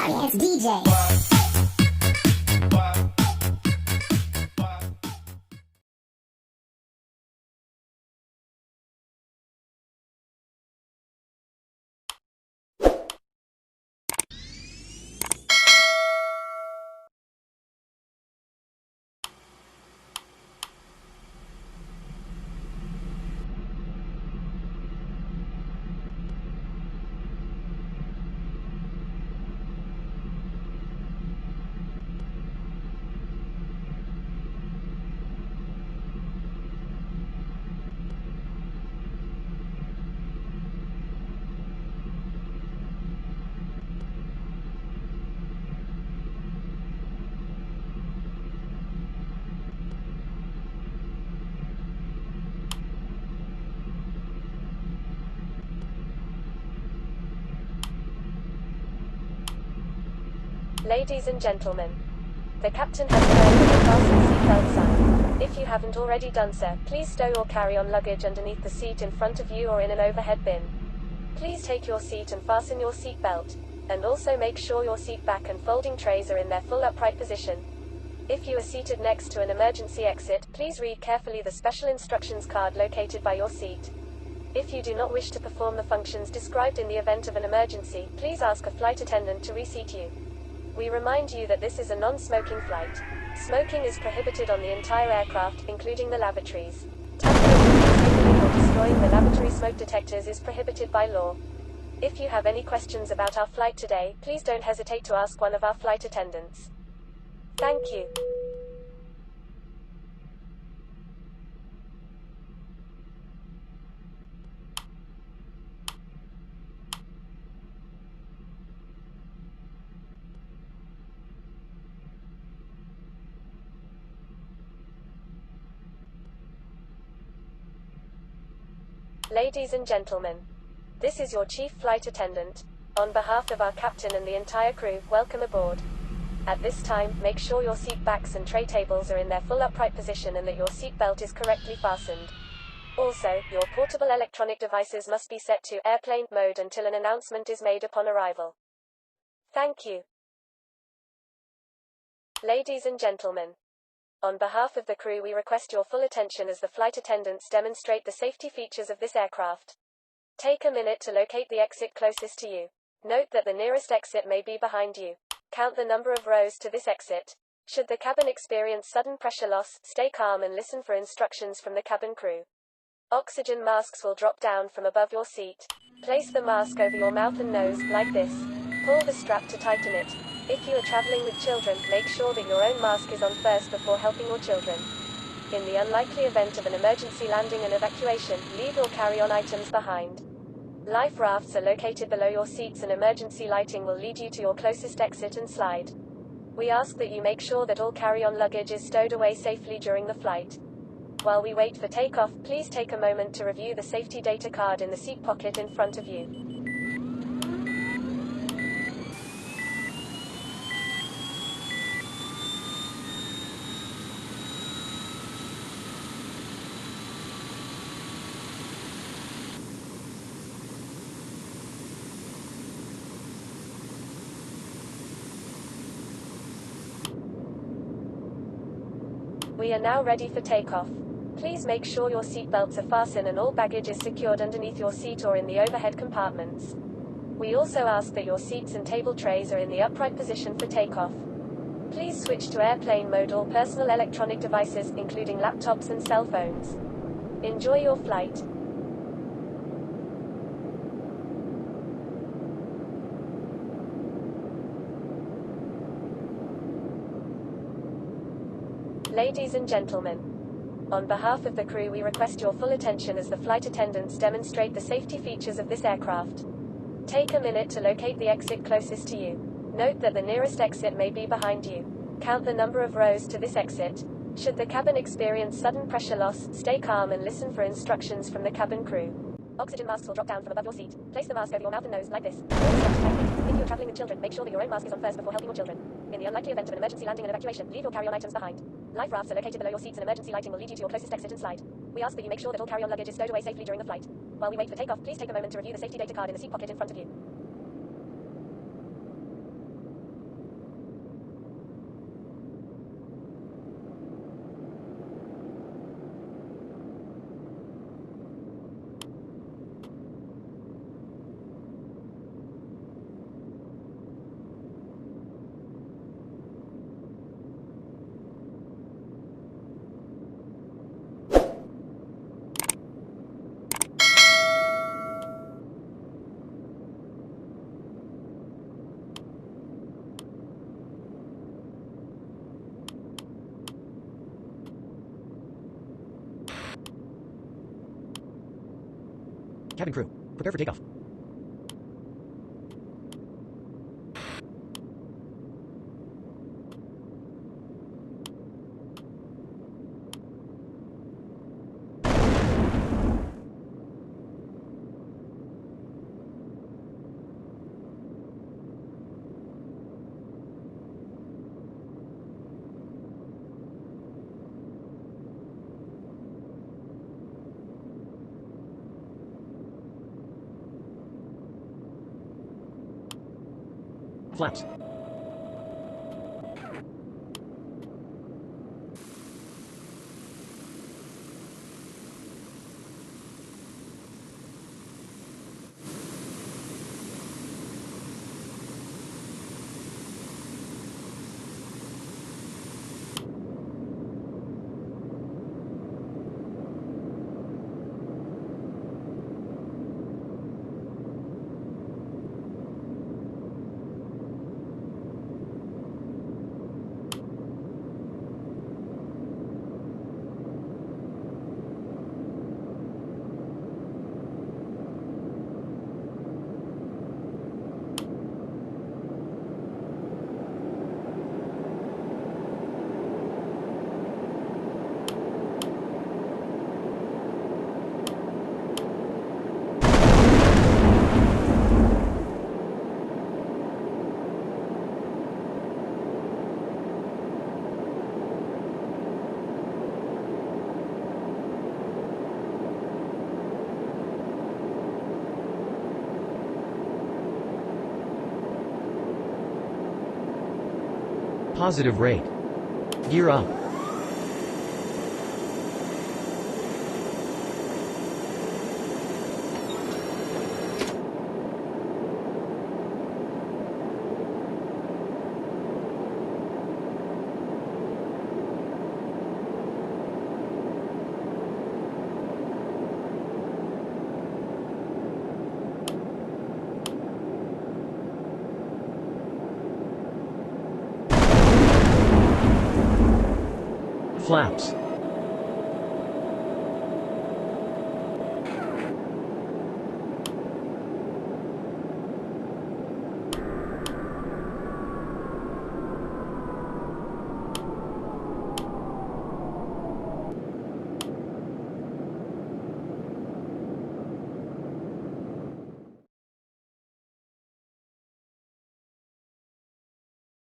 Experience DJ. Ladies and gentlemen, the captain has turned the fasten seatbelt sign. If you haven't already done so, please stow your carry-on luggage underneath the seat in front of you or in an overhead bin. Please take your seat and fasten your seat belt, and also make sure your seat back and folding trays are in their full upright position. If you are seated next to an emergency exit, please read carefully the special instructions card located by your seat. If you do not wish to perform the functions described in the event of an emergency, please ask a flight attendant to reseat you. We remind you that this is a non-smoking flight. Smoking is prohibited on the entire aircraft, including the lavatories. Tampering, disabling or destroying the lavatory smoke detectors is prohibited by law. If you have any questions about our flight today, please don't hesitate to ask one of our flight attendants. Thank you. Ladies and gentlemen, this is your chief flight attendant. On behalf of our captain and the entire crew, welcome aboard. At this time, make sure your seat backs and tray tables are in their full upright position and that your seat belt is correctly fastened. Also, your portable electronic devices must be set to airplane mode until an announcement is made upon arrival. Thank you. Ladies and gentlemen, on behalf of the crew, we request your full attention as the flight attendants demonstrate the safety features of this aircraft. Take a minute to locate the exit closest to you. Note that the nearest exit may be behind you. Count the number of rows to this exit. Should the cabin experience sudden pressure loss, stay calm and listen for instructions from the cabin crew. Oxygen masks will drop down from above your seat. Place the mask over your mouth and nose, like this. Pull the strap to tighten it. If you are traveling with children, make sure that your own mask is on first before helping your children. In the unlikely event of an emergency landing and evacuation, leave your carry-on items behind. Life rafts are located below your seats and emergency lighting will lead you to your closest exit and slide. We ask that you make sure that all carry-on luggage is stowed away safely during the flight. While we wait for takeoff, please take a moment to review the safety data card in the seat pocket in front of you. We are now ready for takeoff. Please make sure your seat belts are fastened and all baggage is secured underneath your seat or in the overhead compartments. We also ask that your seats and table trays are in the upright position for takeoff. Please switch to airplane mode all personal electronic devices, including laptops and cell phones. Enjoy your flight. Ladies and gentlemen, on behalf of the crew, we request your full attention as the flight attendants demonstrate the safety features of this aircraft. Take a minute to locate the exit closest to you. Note that the nearest exit may be behind you. Count the number of rows to this exit. Should the cabin experience sudden pressure loss, stay calm and listen for instructions from the cabin crew. Oxygen masks will drop down from above your seat. Place the mask over your mouth and nose, like this. If you are traveling with children, make sure that your own mask is on first before helping your children. In the unlikely event of an emergency landing and evacuation, leave your carry-on items behind. Life rafts are located below your seats and emergency lighting will lead you to your closest exit and slide. We ask that you make sure that all carry-on luggage is stowed away safely during the flight. While we wait for takeoff, please take a moment to review the safety data card in the seat pocket in front of you. Cabin crew, prepare for takeoff. Flaps. Positive rate. Gear up. Flaps.